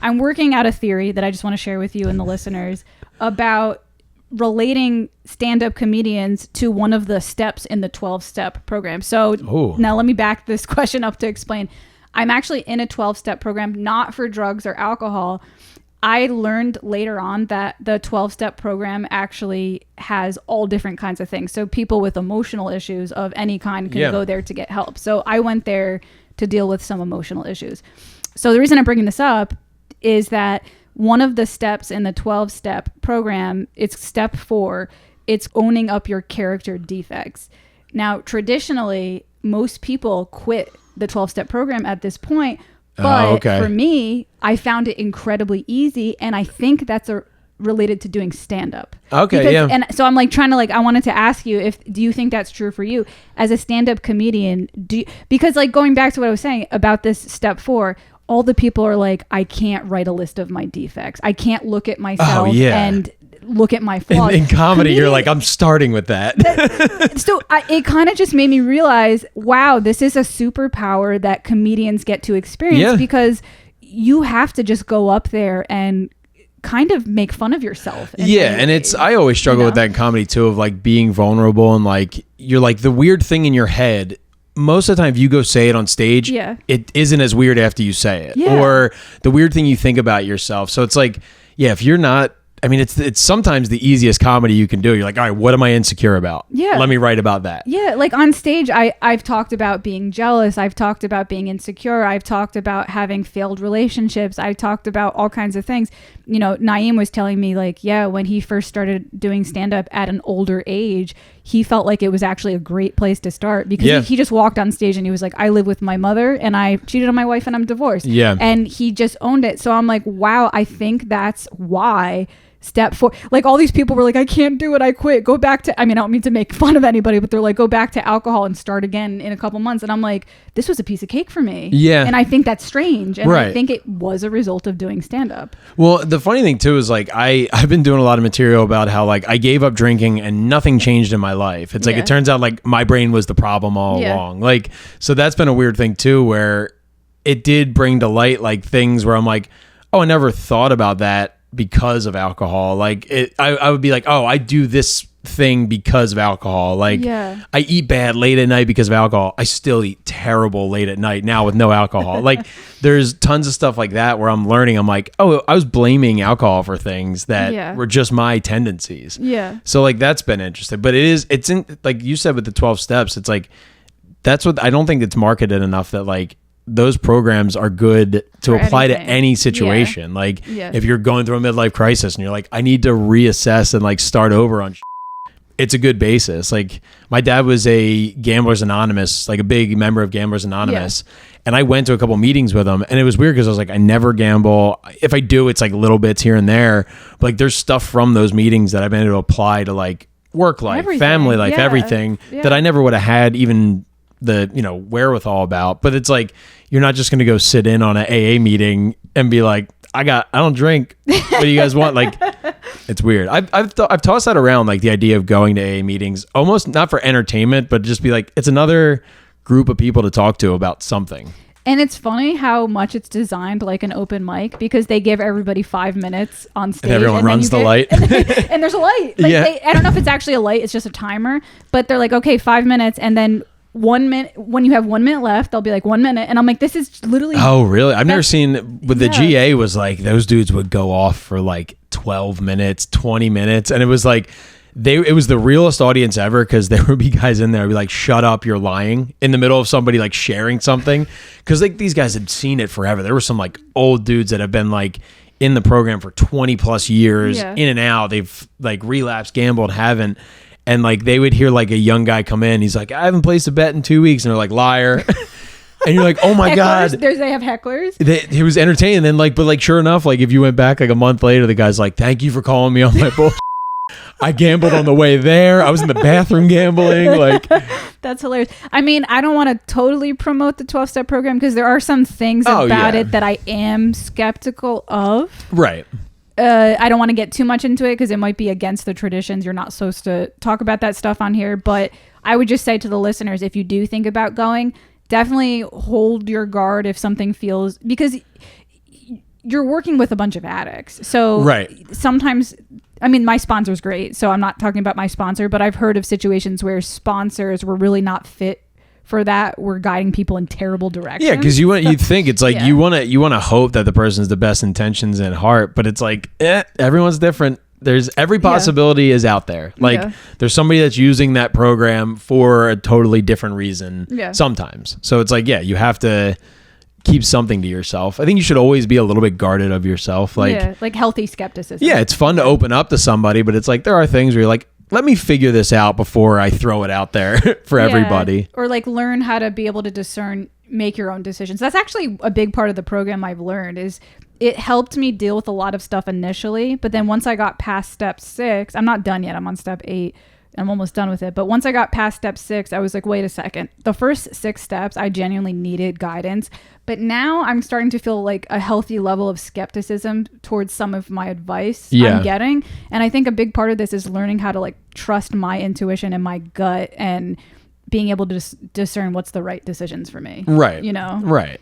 I'm working out a theory that I just want to share with you and the listeners about relating stand-up comedians to one of the steps in the 12-step program. So now let me back this question up to explain. I'm actually in a 12-step program, not for drugs or alcohol. I learned later on that the 12-step program actually has all different kinds of things. So people with emotional issues of any kind can go there to get help. So I went there to deal with some emotional issues. So the reason I'm bringing this up is that one of the steps in the 12-step program, it's step 4, it's owning up your character defects. Now, traditionally, most people quit the 12-step program at this point. But for me, I found it incredibly easy. And I think that's related to doing stand-up. And so I'm like trying to I wanted to ask you, do you think that's true for you as a stand-up comedian? Because going back to what I was saying about this step 4, all the people are like, I can't write a list of my defects. I can't look at myself and look at my flaws. In comedy, you're like, I'm starting with that. So it kind of just made me realize, wow, this is a superpower that comedians get to experience because you have to just go up there and kind of make fun of yourself. And I always struggle with that in comedy too, of being vulnerable and you're the weird thing in your head. Most of the time, if you go say it on stage, it isn't as weird after you say it, or the weird thing you think about yourself. So it's if you're not, it's sometimes the easiest comedy you can do. You're like, all right, what am I insecure about? Let me write about that. On stage, I've talked about being jealous. I've talked about being insecure. I've talked about having failed relationships. I've talked about all kinds of things. Naeem was telling me when he first started doing stand-up at an older age, he felt like it was actually a great place to start because he just walked on stage and he was like, I live with my mother and I cheated on my wife and I'm divorced. And he just owned it. So I'm like, wow, I think that's why step 4, all these people were like, I can't do it, I quit, go back to, I don't mean to make fun of anybody, but they're like, go back to alcohol and start again in a couple months. And I'm like, this was a piece of cake for me. And I think that's strange. And I think it was a result of doing stand-up. Well, the funny thing too is I've been doing a lot of material about how I gave up drinking and nothing changed in my life. It's it turns out my brain was the problem all along. So that's been a weird thing too, where it did bring to light things where I'm like, oh, I never thought about that because of alcohol. I would be like, oh, I do this thing because of alcohol. I eat bad late at night because of alcohol. I still eat terrible late at night now with no alcohol. There's tons of stuff like that where I'm learning. I'm like, oh, I was blaming alcohol for things that were just my tendencies. So that's been interesting. But it's in, you said with the 12 steps, it's that's what I don't think it's marketed enough that those programs are good to apply to any situation. If you're going through a midlife crisis and you're like, I need to reassess and start over on it's a good basis. My dad was a Gamblers Anonymous, a big member of Gamblers Anonymous. And I went to a couple meetings with him and it was weird because I was like, I never gamble. If I do, it's little bits here and there. But there's stuff from those meetings that I've been able to apply to work life, family life, everything that I never would have had even the wherewithal about. But it's you're not just going to go sit in on an AA meeting and be like, I don't drink, what do you guys want? It's weird. I've tossed that around, the idea of going to AA meetings, almost not for entertainment, but just be it's another group of people to talk to about something. And it's funny how much it's designed like an open mic because they give everybody 5 minutes on stage. And everyone runs the light. And there's a light. I don't know if it's actually a light. It's just a timer. But they're like, okay, 5 minutes. And then 1 minute, when you have 1 minute left, they'll be like 1 minute. And I'm like, this is literally. Oh, really? I've never seen with the GA was those dudes would go off for 12 minutes, 20 minutes. And it was it was the realest audience ever because there would be guys in there who'd be like, shut up, you're lying in the middle of somebody sharing something. Because these guys had seen it forever. There were some old dudes that have been in the program for 20 plus years, in and out. They've relapsed, gambled, haven't. And they would hear a young guy come in. He's like, I haven't placed a bet in 2 weeks. And they're like, liar. And you're like, oh my God. They have hecklers. He was entertaining. Then but sure enough, if you went back a month later, the guy's like, thank you for calling me on my bullshit. I gambled on the way there. I was in the bathroom gambling. That's hilarious. I don't want to totally promote the 12-step program because there are some things about it that I am skeptical of. Right. I don't want to get too much into it because it might be against the traditions. You're not supposed to talk about that stuff on here. But I would just say to the listeners, if you do think about going, definitely hold your guard if something feels, because you're working with a bunch of addicts. So sometimes, I mean, my sponsor's great, so I'm not talking about my sponsor, but I've heard of situations where sponsors were really not fit for that. We're guiding people in terrible directions. Yeah, because you think it's like you want to hope that the person's the best intentions in heart, but it's like everyone's different. There's every possibility is out there. Like there's somebody that's using that program for a totally different reason sometimes. So it's like, you have to keep something to yourself. I think you should always be a little bit guarded of yourself. Like healthy skepticism. Yeah, it's fun to open up to somebody, but it's like there are things where you're like, let me figure this out before I throw it out there for everybody. Or like learn how to be able to discern, make your own decisions. That's actually a big part of the program I've learned is it helped me deal with a lot of stuff initially. But then once I got past step 6, I'm not done yet. I'm on step 8. I'm almost done with it. But once I got past step 6, I was like, wait a second. The first 6 steps, I genuinely needed guidance. But now I'm starting to feel like a healthy level of skepticism towards some of my advice I'm getting. And I think a big part of this is learning how to like trust my intuition and my gut and being able to discern what's the right decisions for me. Right. You know? Right.